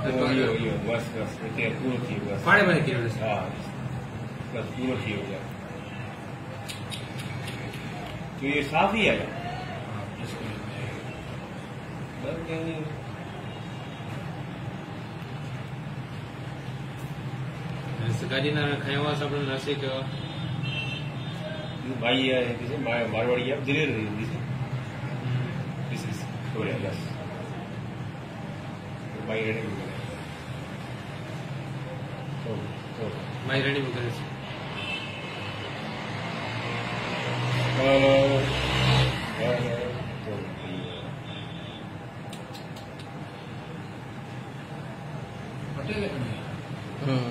इहो बस हिते पूरो थी वियो बस पाणे पाणे कयो हा बस पूरो थी वियो तो ये साफ़ ही है गाड़ी ना खयो आहे सभिनी नासे कयो भाई है मारवाड़ी है दिलेर दिस इज छोड़े बस भाई रेडी माई रेडी में करे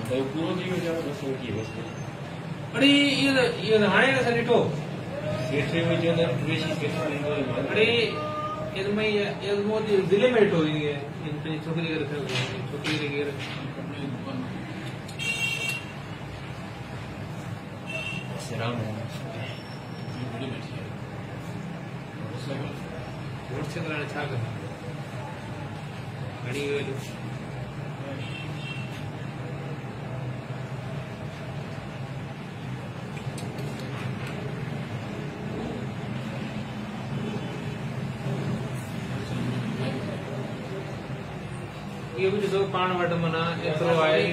तो पूरो थी वियो बस हो गई बस अरे ये हाणे न ॾिठो सेठे में जो कृषि सेठ अरे ये मोदी जिले में ॾिठो ये पंहिंजी छोकिरी खे रखियो छोकिरी खे वोट से कराने छा कर घणी वेल्यू ये भी ॾिसो पाण वटि माना एतिरो आहे